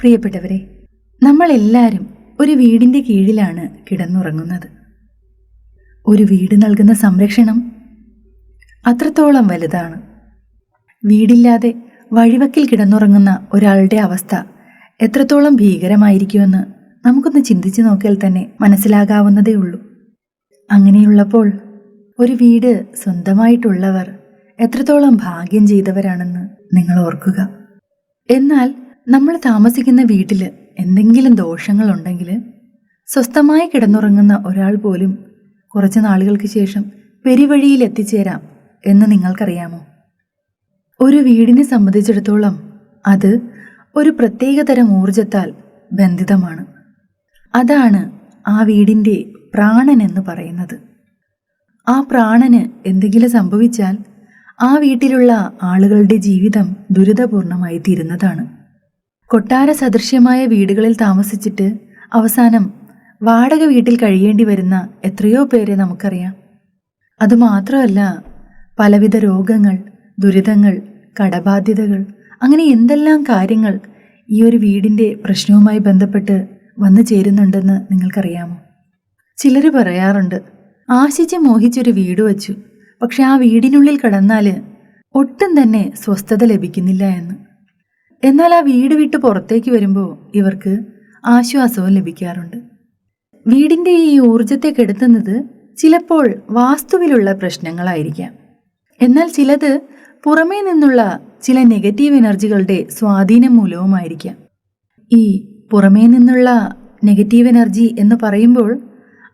പ്രിയപ്പെട്ടവരെ, നമ്മളെല്ലാവരും ഒരു വീടിൻ്റെ കീഴിലാണ് കിടന്നുറങ്ങുന്നത്. ഒരു വീട് നൽകുന്ന സംരക്ഷണം അത്രത്തോളം വലുതാണ്. വീടില്ലാതെ വഴിവക്കിൽ കിടന്നുറങ്ങുന്ന ഒരാളുടെ അവസ്ഥ എത്രത്തോളം ഭീകരമായിരിക്കുമെന്ന് നമുക്കൊന്ന് ചിന്തിച്ചു നോക്കിയാൽ തന്നെ മനസ്സിലാകാവുന്നതേ ഉള്ളൂ. അങ്ങനെയുള്ളപ്പോൾ ഒരു വീട് സ്വന്തമായിട്ടുള്ളവർ എത്രത്തോളം ഭാഗ്യം ചെയ്തവരാണെന്ന് നിങ്ങൾ ഓർക്കുക. എന്നാൽ നമ്മൾ താമസിക്കുന്ന വീട്ടിൽ എന്തെങ്കിലും ദോഷങ്ങളുണ്ടെങ്കിൽ സ്വസ്ഥമായി കിടന്നുറങ്ങുന്ന ഒരാൾ പോലും കുറച്ച് നാളുകൾക്ക് ശേഷം പെരുവഴിയിൽ എത്തിച്ചേരാം എന്ന് നിങ്ങൾക്കറിയാമോ? ഒരു വീടിനെ സംബന്ധിച്ചിടത്തോളം അത് ഒരു പ്രത്യേകതരം ഊർജത്താൽ ബന്ധിതമാണ്. അതാണ് ആ വീടിൻ്റെ പ്രാണൻ എന്ന് പറയുന്നത്. ആ പ്രാണന് എന്തെങ്കിലും സംഭവിച്ചാൽ ആ വീട്ടിലുള്ള ആളുകളുടെ ജീവിതം ദുരിതപൂർണമായി തീരുന്നതാണ്. കൊട്ടാര സദൃശ്യമായ വീടുകളിൽ താമസിച്ചിട്ട് അവസാനം വാടക വീട്ടിൽ കഴിയേണ്ടി വരുന്ന എത്രയോ പേരെ നമുക്കറിയാം. അതുമാത്രമല്ല, പലവിധ രോഗങ്ങൾ, ദുരിതങ്ങൾ, കടബാധ്യതകൾ, അങ്ങനെ എന്തെല്ലാം കാര്യങ്ങൾ ഈ ഒരു വീടിൻ്റെ പ്രശ്നവുമായി ബന്ധപ്പെട്ട് വന്നു ചേരുന്നുണ്ടെന്ന് നിങ്ങൾക്കറിയാമോ? ചിലർ പറയാറുണ്ട്, ആശിച്ച് മോഹിച്ചൊരു വീട് വച്ചു, പക്ഷെ ആ വീടിനുള്ളിൽ കിടന്നാൽ ഒട്ടും തന്നെ സ്വസ്ഥത ലഭിക്കുന്നില്ല എന്ന്. എന്നാൽ ആ വീട് വിട്ട് പുറത്തേക്ക് വരുമ്പോൾ ഇവർക്ക് ആശ്വാസവും ലഭിക്കാറുണ്ട്. വീടിൻ്റെ ഈ ഊർജത്തെ കെടുത്തുന്നത് ചിലപ്പോൾ വാസ്തുവിലുള്ള പ്രശ്നങ്ങളായിരിക്കാം. എന്നാൽ ചിലത് പുറമേ നിന്നുള്ള ചില നെഗറ്റീവ് എനർജികളുടെ സ്വാധീനം മൂലവുമായിരിക്കാം. ഈ പുറമേ നിന്നുള്ള നെഗറ്റീവ് എനർജി എന്ന് പറയുമ്പോൾ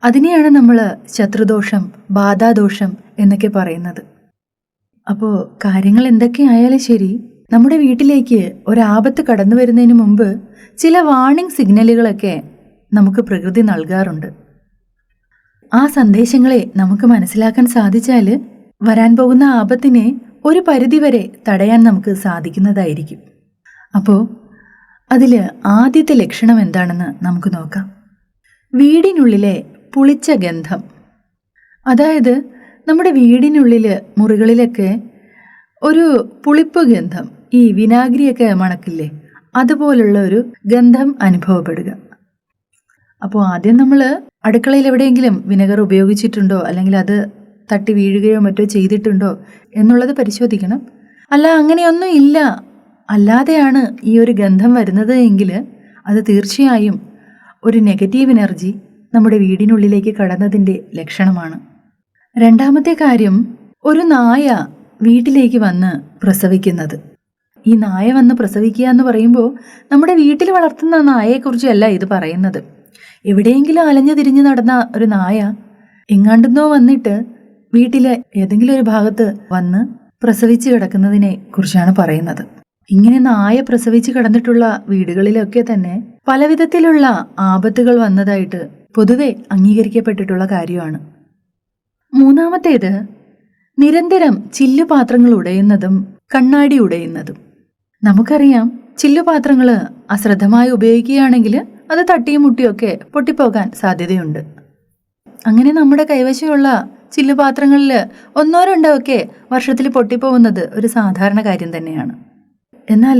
അതിനെയാണ് നമ്മൾ ശത്രുദോഷം, ബാധാദോഷം എന്നൊക്കെ പറയുന്നത്. അപ്പോൾ കാര്യങ്ങൾ എന്തൊക്കെയായാലും ശരി, നമ്മുടെ വീട്ടിലേക്ക് ഒരാപത്ത് കടന്നു വരുന്നതിന് മുമ്പ് ചില വാർണിംഗ് സിഗ്നലുകളൊക്കെ നമുക്ക് പ്രകൃതി നൽകാറുണ്ട്. ആ സന്ദേശങ്ങളെ നമുക്ക് മനസ്സിലാക്കാൻ സാധിച്ചാൽ വരാൻ പോകുന്ന ആപത്തിനെ ഒരു പരിധിവരെ തടയാൻ നമുക്ക് സാധിക്കുന്നതായിരിക്കും. അപ്പോൾ അതിൽ ആദ്യത്തെ ലക്ഷണം എന്താണെന്ന് നമുക്ക് നോക്കാം. വീടിനുള്ളിലെ പുളിച്ച ഗന്ധം. അതായത് നമ്മുടെ വീടിനുള്ളിൽ മുറികളിലൊക്കെ ഒരു പുളിപ്പ് ഗന്ധം, ഈ വിനാഗിരിയൊക്കെ മണക്കില്ലേ, അതുപോലുള്ള ഒരു ഗന്ധം അനുഭവപ്പെടുക. അപ്പോൾ ആദ്യം നമ്മൾ അടുക്കളയിൽ എവിടെയെങ്കിലും വിനെഗർ ഉപയോഗിച്ചിട്ടുണ്ടോ, അല്ലെങ്കിൽ അത് തട്ടി വീഴുകയോ മറ്റോ ചെയ്തിട്ടുണ്ടോ എന്നുള്ളത് പരിശോധിക്കണം. അല്ല, അങ്ങനെയൊന്നും ഇല്ല, അല്ലാതെയാണ് ഈ ഒരു ഗന്ധം വരുന്നത് എങ്കിൽ അത് തീർച്ചയായും ഒരു നെഗറ്റീവ് എനർജി നമ്മുടെ വീടിനുള്ളിലേക്ക് കടന്നതിൻ്റെ ലക്ഷണമാണ്. രണ്ടാമത്തെ കാര്യം, ഒരു നായ വീട്ടിലേക്ക് വന്ന് പ്രസവിക്കുന്നത്. ഈ നായ വന്ന് പ്രസവിക്കുക എന്ന് പറയുമ്പോൾ നമ്മുടെ വീട്ടിൽ വളർത്തുന്ന നായയെക്കുറിച്ചല്ല ഇത് പറയുന്നത്. എവിടെയെങ്കിലും അലഞ്ഞു തിരിഞ്ഞു നടന്ന ഒരു നായ എങ്ങാണ്ടെന്നോ വന്നിട്ട് വീട്ടിലെ ഏതെങ്കിലും ഒരു ഭാഗത്ത് വന്ന് പ്രസവിച്ച് കിടക്കുന്നതിനെ കുറിച്ചാണ് പറയുന്നത്. ഇങ്ങനെ നായ പ്രസവിച്ച് കിടന്നിട്ടുള്ള വീടുകളിലൊക്കെ തന്നെ പലവിധത്തിലുള്ള ആപത്തുകൾ വന്നതായിട്ട് പൊതുവെ അംഗീകരിക്കപ്പെട്ടിട്ടുള്ള കാര്യമാണ്. മൂന്നാമത്തേത്, നിരന്തരം ചില്ലുപാത്രങ്ങൾ ഉടയുന്നതും കണ്ണാടി ഉടയുന്നതും. നമുക്കറിയാം, ചില്ലുപാത്രങ്ങൾ അശ്രദ്ധമായി ഉപയോഗിക്കുകയാണെങ്കിൽ അത് തട്ടിയും മുട്ടിയൊക്കെ പൊട്ടിപ്പോകാൻ സാധ്യതയുണ്ട്. അങ്ങനെ നമ്മുടെ കൈവശമുള്ള ചില്ലുപാത്രങ്ങളിൽ ഒന്നോ രണ്ടോ ഒക്കെ വർഷത്തിൽ പൊട്ടിപ്പോകുന്നത് ഒരു സാധാരണ കാര്യം തന്നെയാണ്. എന്നാൽ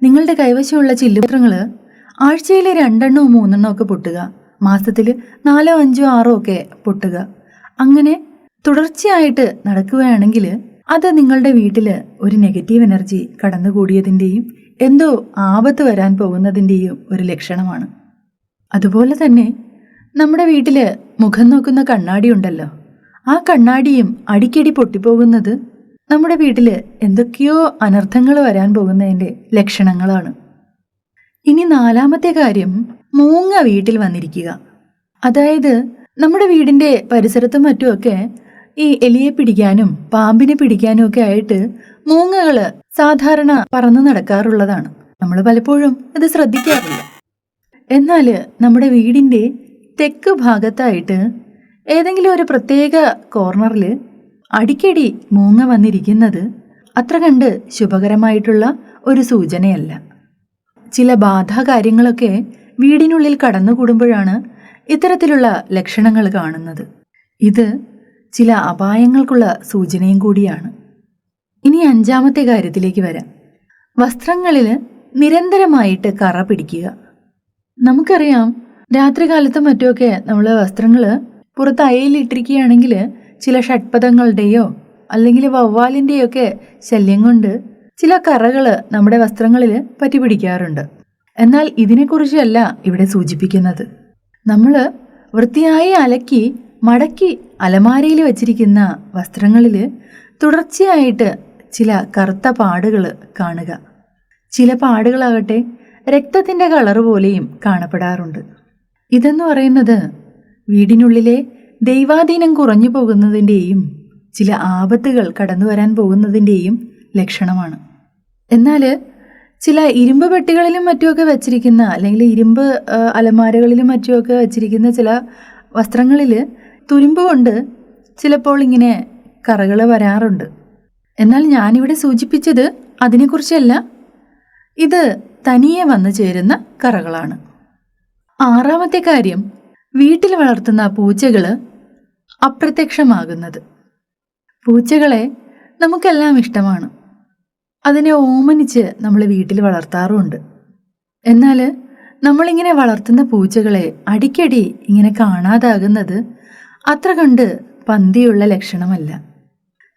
നിങ്ങളുടെ കൈവശമുള്ള ചില്ലുപാത്രങ്ങൾ ആഴ്ചയിൽ 2 3 ഒക്കെ പൊട്ടുക, മാസത്തിൽ 4 5 6 ഒക്കെ പൊട്ടുക, അങ്ങനെ തുടർച്ചയായിട്ട് നടക്കുകയാണെങ്കിൽ അത് നിങ്ങളുടെ വീട്ടിൽ ഒരു നെഗറ്റീവ് എനർജി കടന്നുകൂടിയതിൻ്റെയും എന്തോ ആപത്ത് വരാൻ പോകുന്നതിൻ്റെയും ഒരു ലക്ഷണമാണ്. അതുപോലെ തന്നെ നമ്മുടെ വീട്ടിൽ മുഖം നോക്കുന്ന കണ്ണാടി ഉണ്ടല്ലോ, ആ കണ്ണാടിയും അടിക്കടി പൊട്ടിപ്പോകുന്നത് നമ്മുടെ വീട്ടിൽ എന്തൊക്കെയോ അനർത്ഥങ്ങൾ വരാൻ പോകുന്നതിൻ്റെ ലക്ഷണങ്ങളാണ്. ഇനി നാലാമത്തെ കാര്യം, മൂങ്ങ വീട്ടിൽ വന്നിരിക്കുക. അതായത് നമ്മുടെ വീടിൻ്റെ പരിസരത്തും മറ്റുമൊക്കെ ഈ എലിയെ പിടിക്കാനും പാമ്പിനെ പിടിക്കാനും ഒക്കെ ആയിട്ട് മൂങ്ങകൾ സാധാരണ പറന്നു നടക്കാറുള്ളതാണ്. നമ്മൾ പലപ്പോഴും ഇത് ശ്രദ്ധിക്കാറില്ല. എന്നാൽ നമ്മുടെ വീടിൻ്റെ തെക്ക് ഭാഗത്തായിട്ട് ഏതെങ്കിലും ഒരു പ്രത്യേക കോർണറിൽ അടിക്കടി മൂങ്ങ വന്നിരിക്കുന്നത് അത്ര കണ്ട് ശുഭകരമായിട്ടുള്ള ഒരു സൂചനയല്ല. ചില ബാധാ കാര്യങ്ങളൊക്കെ വീടിനുള്ളിൽ കടന്നുകൂടുമ്പോഴാണ് ഇത്തരത്തിലുള്ള ലക്ഷണങ്ങൾ കാണുന്നത്. ഇത് ചില അപായങ്ങൾക്കുള്ള സൂചനയും കൂടിയാണ്. ഇനി 5ാമത്തെ കാര്യത്തിലേക്ക് വരാം. വസ്ത്രങ്ങളിൽ നിരന്തരമായിട്ട് കറ പിടിക്കുക. നമുക്കറിയാം, രാത്രികാലത്തും മറ്റുമൊക്കെ നമ്മൾ വസ്ത്രങ്ങൾ പുറത്ത് അയയിലിട്ടിരിക്കുകയാണെങ്കിൽ ചില ഷഡ്പദങ്ങളുടെയോ അല്ലെങ്കിൽ വവ്വാലിൻ്റെയൊക്കെ ശല്യം കൊണ്ട് ചില കറകൾ നമ്മുടെ വസ്ത്രങ്ങളിൽ പറ്റിപ്പിടിക്കാറുണ്ട്. എന്നാൽ ഇതിനെക്കുറിച്ചല്ല ഇവിടെ സൂചിപ്പിക്കുന്നത്. നമ്മൾ വൃത്തിയായി അലക്കി മടക്കി അലമാരയിൽ വച്ചിരിക്കുന്ന വസ്ത്രങ്ങളിൽ തുടർച്ചയായിട്ട് ചില കറുത്ത പാടുകൾ കാണുക. ചില പാടുകളാകട്ടെ രക്തത്തിൻ്റെ കളർ പോലെയും കാണപ്പെടാറുണ്ട്. ഇതെന്ന് പറയുന്നത് വീടിനുള്ളിലെ ദൈവാധീനം കുറഞ്ഞു പോകുന്നതിൻ്റെയും ചില ആപത്തുകൾ കടന്നു വരാൻ പോകുന്നതിൻ്റെയും ലക്ഷണമാണ്. എന്നാൽ ചില ഇരുമ്പ് പെട്ടികളിലും മറ്റുമൊക്കെ വച്ചിരിക്കുന്ന അല്ലെങ്കിൽ ഇരുമ്പ് അലമാരകളിലും മറ്റുമൊക്കെ വച്ചിരിക്കുന്ന ചില വസ്ത്രങ്ങളിൽ തുരുമ്പ് കൊണ്ട് ചിലപ്പോൾ ഇങ്ങനെ കറകൾ വരാറുണ്ട്. എന്നാൽ ഞാനിവിടെ സൂചിപ്പിച്ചത് അതിനെക്കുറിച്ചല്ല. ഇത് തനിയെ വന്നു ചേരുന്ന കറകളാണ്. ആറാമത്തെ കാര്യം, വീട്ടിൽ വളർത്തുന്ന പൂച്ചകൾ അപ്രത്യക്ഷമാകുന്നത്. പൂച്ചകളെ നമുക്കെല്ലാം ഇഷ്ടമാണ്. അതിനെ ഓമനിച്ച് നമ്മൾ വീട്ടിൽ വളർത്താറുമുണ്ട്. എന്നാൽ നമ്മളിങ്ങനെ വളർത്തുന്ന പൂച്ചകളെ അടിക്കടി ഇങ്ങനെ കാണാതാകുന്നത് അത്ര കണ്ട് പന്തിയുള്ള ലക്ഷണമല്ല.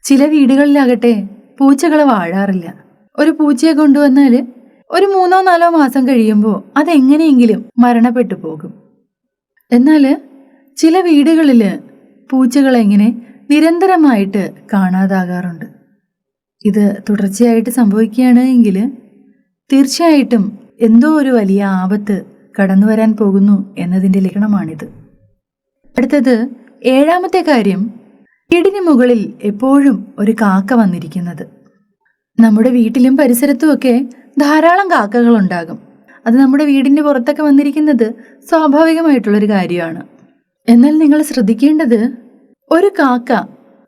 ചില വീടുകളിലാകട്ടെ പൂച്ചകൾ വാഴാറില്ല. ഒരു പൂച്ചയെ കൊണ്ടുവന്നാൽ ഒരു 3-4 മാസം കഴിയുമ്പോൾ അതെങ്ങനെയെങ്കിലും മരണപ്പെട്ടു പോകും. എന്നാൽ ചില വീടുകളിൽ പൂച്ചകളെങ്ങനെ നിരന്തരമായിട്ട് കാണാതാകാറുണ്ട്. ഇത് തുടർച്ചയായിട്ട് സംഭവിക്കുകയാണ് എങ്കിൽ തീർച്ചയായിട്ടും എന്തോ ഒരു വലിയ ആപത്ത് കടന്നു വരാൻ പോകുന്നു എന്നതിൻ്റെ ലക്ഷണമാണിത്. അടുത്തത്, ഏഴാമത്തെ കാര്യം, വീടിന് മുകളിൽ എപ്പോഴും ഒരു കാക്ക വന്നിരിക്കുന്നത്. നമ്മുടെ വീട്ടിലും പരിസരത്തുമൊക്കെ ധാരാളം കാക്കകളുണ്ടാകും. അത് നമ്മുടെ വീടിൻ്റെ പുറത്തൊക്കെ വന്നിരിക്കുന്നത് സ്വാഭാവികമായിട്ടുള്ളൊരു കാര്യമാണ്. എന്നാൽ നിങ്ങൾ ശ്രദ്ധിക്കേണ്ടത്, ഒരു കാക്ക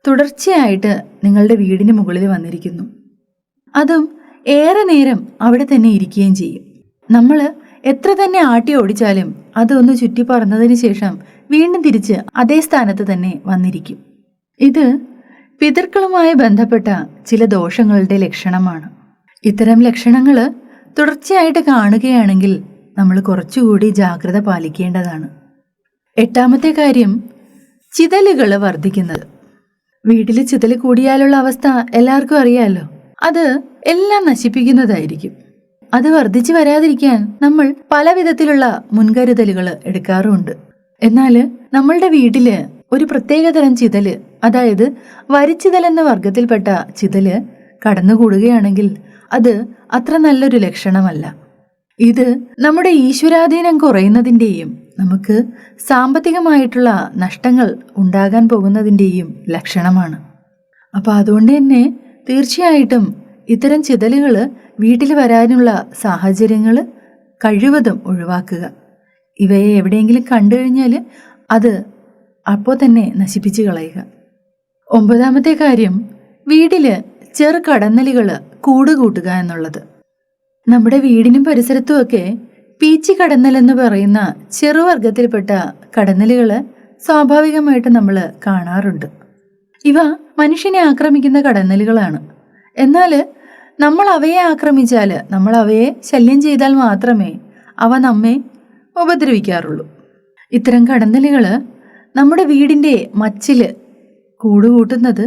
തുടർച്ചയായിട്ട് നിങ്ങളുടെ വീടിന് മുകളിൽ വന്നിരിക്കുന്നു. അതും ഏറെ നേരം അവിടെ തന്നെ ഇരിക്കുകയും ചെയ്യും. നമ്മൾ എത്ര തന്നെ ആട്ടി ഓടിച്ചാലും അതൊന്ന് ചുറ്റി പറന്നതിന് ശേഷം വീണ്ടും തിരിച്ച് അതേ സ്ഥാനത്ത് തന്നെ വന്നിരിക്കും. ഇത് പിതൃക്കളുമായി ബന്ധപ്പെട്ട ചില ദോഷങ്ങളുടെ ലക്ഷണമാണ്. ഇത്തരം ലക്ഷണങ്ങൾ തുടർച്ചയായിട്ട് കാണുകയാണെങ്കിൽ നമ്മൾ കുറച്ചുകൂടി ജാഗ്രത പാലിക്കേണ്ടതാണ്. എട്ടാമത്തെ കാര്യം, ചിതലുകൾ വർദ്ധിക്കുന്നത്. വീട്ടിൽ ചിതൽ കൂടിയാലുള്ള അവസ്ഥ എല്ലാവർക്കും അറിയാമല്ലോ. അത് എല്ലാം നശിപ്പിക്കുന്നതായിരിക്കും. അത് വർദ്ധിച്ചു വരാതിരിക്കാൻ നമ്മൾ പല വിധത്തിലുള്ള മുൻകരുതലുകൾ എടുക്കാറുമുണ്ട്. എന്നാൽ നമ്മളുടെ വീട്ടില് ഒരു പ്രത്യേകതരം ചിതല്, അതായത് വരിച്ചിതൽ എന്ന വർഗത്തിൽപ്പെട്ട ചിതല് കടന്നുകൂടുകയാണെങ്കിൽ അത് അത്ര നല്ലൊരു ലക്ഷണമല്ല. ഇത് നമ്മുടെ ഈശ്വരാധീനം കുറയുന്നതിൻ്റെയും നമുക്ക് സാമ്പത്തികമായിട്ടുള്ള നഷ്ടങ്ങൾ ഉണ്ടാകാൻ പോകുന്നതിൻ്റെയും ലക്ഷണമാണ്. അപ്പോൾ അതുകൊണ്ട് തന്നെ തീർച്ചയായിട്ടും ഇത്തരം ചിതലുകൾ വീട്ടിൽ വരാനുള്ള സാഹചര്യങ്ങൾ കഴിവതും ഒഴിവാക്കുക. ഇവയെ എവിടെയെങ്കിലും കണ്ടു കഴിഞ്ഞാൽ അത് അപ്പോൾ തന്നെ നശിപ്പിച്ച് കളയുക. ഒമ്പതാമത്തെ കാര്യം, വീട്ടിൽ ചെറു കടന്നലുകൾ കൂടുകൂട്ടുക എന്നുള്ളത്. നമ്മുടെ വീടിനും പരിസരത്തുമൊക്കെ പീച്ചി കടന്നൽ എന്ന് പറയുന്ന ചെറുവർഗത്തിൽപ്പെട്ട കടന്നലുകൾ സ്വാഭാവികമായിട്ട് നമ്മൾ കാണാറുണ്ട്. ഇവ മനുഷ്യനെ ആക്രമിക്കുന്ന കടന്നലുകളാണ്. എന്നാൽ നമ്മൾ അവയെ ആക്രമിച്ചാൽ, നമ്മൾ അവയെ ശല്യം ചെയ്താൽ മാത്രമേ അവ നമ്മെ ഉപദ്രവിക്കാറുള്ളൂ. ഇത്തരം കടന്നലുകൾ നമ്മുടെ വീടിൻ്റെ മച്ചിൽ കൂടുകൂട്ടുന്നത്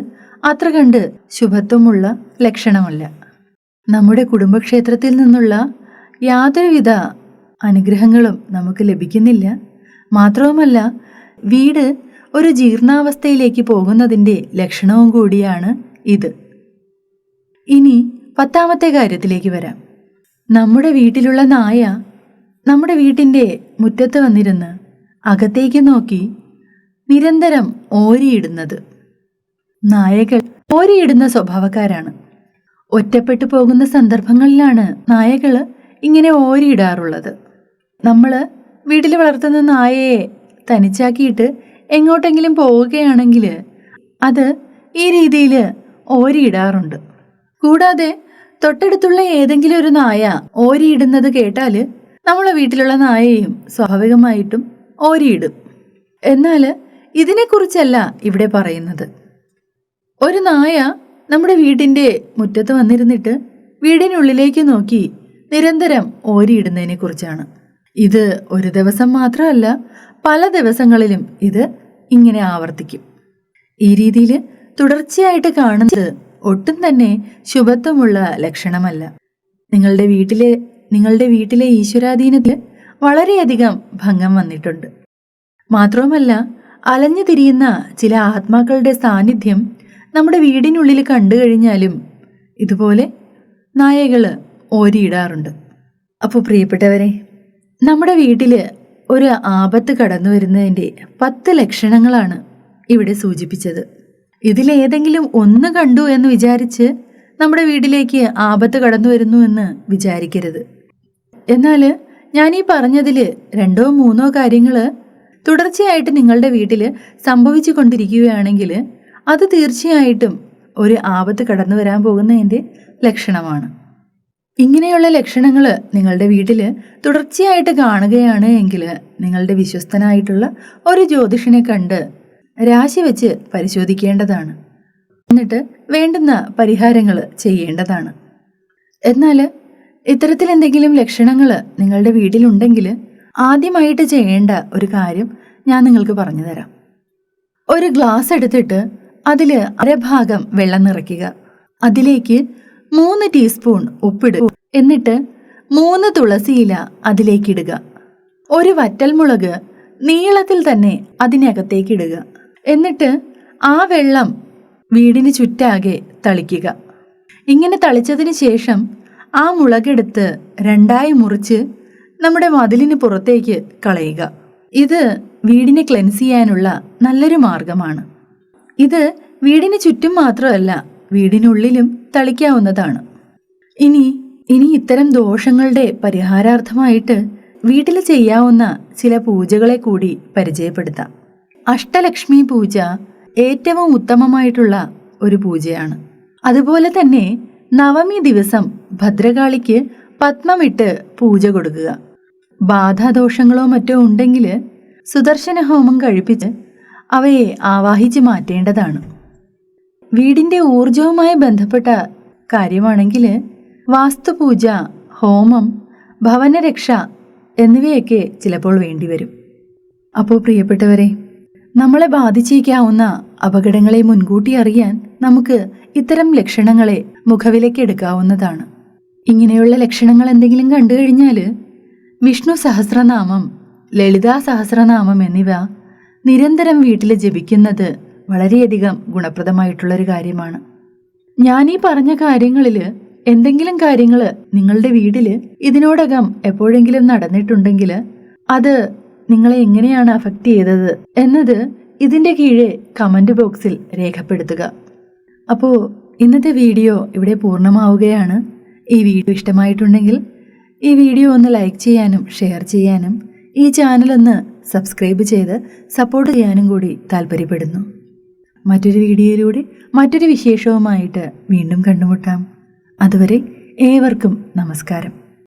അത്ര കണ്ട് ശുഭത്വമുള്ള ലക്ഷണമല്ല. നമ്മുടെ കുടുംബക്ഷേത്രത്തിൽ നിന്നുള്ള യാതൊരുവിധ അനുഗ്രഹങ്ങളും നമുക്ക് ലഭിക്കുന്നില്ല. മാത്രവുമല്ല, വീട് ഒരു ജീർണാവസ്ഥയിലേക്ക് പോകുന്നതിൻ്റെ ലക്ഷണവും കൂടിയാണ് ഇത്. ഇനി 10ാമത്തെ കാര്യത്തിലേക്ക് വരാം. നമ്മുടെ വീട്ടിലുള്ള നായ നമ്മുടെ വീട്ടിൻ്റെ മുറ്റത്ത് വന്നിരുന്ന് അകത്തേക്ക് നോക്കി നിരന്തരം ഓരിയിടുന്നത്. നായകൾ ഓരിയിടുന്ന സ്വഭാവക്കാരാണ്. ഒറ്റപ്പെട്ടു പോകുന്ന സന്ദർഭങ്ങളിലാണ് നായകൾ ഇങ്ങനെ ഓരിയിടാറുള്ളത്. നമ്മൾ വീട്ടിൽ വളർത്തുന്ന നായയെ തനിച്ചാക്കിയിട്ട് എങ്ങോട്ടെങ്കിലും പോവുകയാണെങ്കിൽ അത് ഈ രീതിയിൽ ഓരിയിടാറുണ്ട്. കൂടാതെ തൊട്ടടുത്തുള്ള ഏതെങ്കിലും ഒരു നായ ഓരിയിടുന്നത് കേട്ടാൽ നമ്മളെ വീട്ടിലുള്ള നായയും സ്വാഭാവികമായിട്ടും ഓരിയിടും. എന്നാൽ ഇതിനെക്കുറിച്ചല്ല ഇവിടെ പറയുന്നത്. ഒരു നായ നമ്മുടെ വീടിൻ്റെ മുറ്റത്ത് വന്നിരുന്നിട്ട് വീടിനുള്ളിലേക്ക് നോക്കി നിരന്തരം ഓരിയിടുന്നതിനെ കുറിച്ചാണ്. ഇത് ഒരു ദിവസം മാത്രമല്ല, പല ദിവസങ്ങളിലും ഇത് ഇങ്ങനെ ആവർത്തിക്കും. ഈ രീതിയിൽ തുടർച്ചയായിട്ട് കാണുന്നത് ഒട്ടും തന്നെ ശുഭത്വമുള്ള ലക്ഷണമല്ല. നിങ്ങളുടെ വീട്ടിലെ ഈശ്വരാധീനത്തിൽ വളരെയധികം ഭംഗം വന്നിട്ടുണ്ട്. മാത്രവുമല്ല, അലഞ്ഞു തിരിയുന്ന ചില ആത്മാക്കളുടെ സാന്നിധ്യം നമ്മുടെ വീടിനുള്ളിൽ കണ്ടു കഴിഞ്ഞാലും ഇതുപോലെ നായകൾ ഓരിയിടാറുണ്ട്. അപ്പോൾ പ്രിയപ്പെട്ടവരെ, നമ്മുടെ വീട്ടിൽ ഒരു ആപത്ത് കടന്നു വരുന്നതിൻ്റെ 10 ലക്ഷണങ്ങളാണ് ഇവിടെ സൂചിപ്പിച്ചത്. ഇതിലേതെങ്കിലും ഒന്ന് കണ്ടു എന്ന് വിചാരിച്ച് നമ്മുടെ വീട്ടിലേക്ക് ആപത്ത് കടന്നു വരുന്നു എന്ന് വിചാരിക്കരുത്. എന്നാൽ ഞാൻ ഈ പറഞ്ഞതിൽ 2ഓ 3ഓ കാര്യങ്ങൾ തുടർച്ചയായിട്ട് നിങ്ങളുടെ വീട്ടിൽ സംഭവിച്ചു കൊണ്ടിരിക്കുകയാണെങ്കിൽ അത് തീർച്ചയായിട്ടും ഒരു ആപത്ത് കടന്നു വരാൻ പോകുന്നതിൻ്റെ ലക്ഷണമാണ്. ഇങ്ങനെയുള്ള ലക്ഷണങ്ങൾ നിങ്ങളുടെ വീട്ടിൽ തുടർച്ചയായിട്ട് കാണുകയാണ് എങ്കിൽ നിങ്ങളുടെ വിശ്വസ്തനായിട്ടുള്ള ഒരു ജ്യോതിഷനെ കണ്ട് രാശി വെച്ച് പരിശോധിക്കേണ്ടതാണ്. എന്നിട്ട് വേണ്ടുന്ന പരിഹാരങ്ങൾ ചെയ്യേണ്ടതാണ്. എന്നാൽ ഇത്തരത്തിൽ എന്തെങ്കിലും ലക്ഷണങ്ങൾ നിങ്ങളുടെ വീട്ടിലുണ്ടെങ്കിൽ ആദ്യമായിട്ട് ചെയ്യേണ്ട ഒരു കാര്യം ഞാൻ നിങ്ങൾക്ക് പറഞ്ഞു തരാം. ഒരു ഗ്ലാസ് എടുത്തിട്ട് അതിൽ അരഭാഗം വെള്ളം നിറയ്ക്കുക. അതിലേക്ക് 3 ടീസ്പൂൺ ഉപ്പിടുക. എന്നിട്ട് 3 തുളസിയില അതിലേക്കിടുക. ഒരു വറ്റൽമുളക് നീളത്തിൽ തന്നെ അതിനകത്തേക്കിടുക. എന്നിട്ട് ആ വെള്ളം വീടിന് ചുറ്റാകെ തളിക്കുക. ഇങ്ങനെ തളിച്ചതിന് ശേഷം ആ മുളകെടുത്ത് 2ആയി മുറിച്ച് നമ്മുടെ മതിലിന് പുറത്തേക്ക് കളയുക. ഇത് വീടിനെ ക്ലെൻസ് ചെയ്യാനുള്ള നല്ലൊരു മാർഗമാണ്. ഇത് വീടിന് ചുറ്റും മാത്രമല്ല, വീടിനുള്ളിലും തളിക്കാവുന്നതാണ്. ഇനി ഇത്തരം ദോഷങ്ങളുടെ പരിഹാരാർത്ഥമായിട്ട് വീട്ടിൽ ചെയ്യാവുന്ന ചില പൂജകളെ കൂടി പരിചയപ്പെടുത്താം. അഷ്ടലക്ഷ്മി പൂജ ഏറ്റവും ഉത്തമമായിട്ടുള്ള ഒരു പൂജയാണ്. അതുപോലെ തന്നെ നവമി ദിവസം ഭദ്രകാളിക്ക് പത്മമിട്ട് പൂജ കൊടുക്കുക. ബാധാദോഷങ്ങളോ മറ്റോ ഉണ്ടെങ്കിൽ സുദർശന ഹോമം കഴിപ്പിച്ച് അവയെ ആവാഹിച്ച് മാറ്റേണ്ടതാണ്. വീടിൻ്റെ ഊർജവുമായി ബന്ധപ്പെട്ട കാര്യമാണെങ്കിൽ വാസ്തുപൂജ, ഹോമം, ഭവനരക്ഷ എന്നിവയൊക്കെ ചിലപ്പോൾ വേണ്ടിവരും. അപ്പോൾ പ്രിയപ്പെട്ടവരെ, നമ്മളെ ബാധിച്ചേക്കാവുന്ന അപകടങ്ങളെ മുൻകൂട്ടി അറിയാൻ നമുക്ക് ഇത്തരം ലക്ഷണങ്ങളെ മുഖവിലേക്ക് എടുക്കാവുന്നതാണ്. ഇങ്ങനെയുള്ള ലക്ഷണങ്ങൾ എന്തെങ്കിലും കണ്ടു കഴിഞ്ഞാൽ വിഷ്ണു സഹസ്രനാമം, ലളിതാ സഹസ്രനാമം എന്നിവ നിരന്തരം വീട്ടിൽ ജപിക്കുന്നത് വളരെയധികം ഗുണപ്രദമായിട്ടുള്ളൊരു കാര്യമാണ്. ഞാനീ പറഞ്ഞ കാര്യങ്ങളിൽ എന്തെങ്കിലും കാര്യങ്ങൾ നിങ്ങളുടെ വീട്ടിൽ ഇതിനോടകം എപ്പോഴെങ്കിലും നടന്നിട്ടുണ്ടെങ്കിൽ അത് നിങ്ങളെ എങ്ങനെയാണ് അഫക്റ്റ് ചെയ്തത് എന്നത് ഇതിൻ്റെ കീഴെ കമൻറ്റ് ബോക്സിൽ രേഖപ്പെടുത്തുക. അപ്പോൾ ഇന്നത്തെ വീഡിയോ ഇവിടെ പൂർണ്ണമാവുകയാണ്. ഈ വീഡിയോ ഇഷ്ടമായിട്ടുണ്ടെങ്കിൽ ഈ വീഡിയോ ഒന്ന് ലൈക്ക് ചെയ്യാനും ഷെയർ ചെയ്യാനും ഈ ചാനലൊന്ന് സബ്സ്ക്രൈബ് ചെയ്ത് സപ്പോർട്ട് ചെയ്യാനും കൂടി താല്പര്യപ്പെടുന്നു. മറ്റൊരു വീഡിയോയിലൂടെ മറ്റൊരു വിശേഷവുമായിട്ട് വീണ്ടും കണ്ടുമുട്ടാം. അതുവരെ ഏവർക്കും നമസ്കാരം.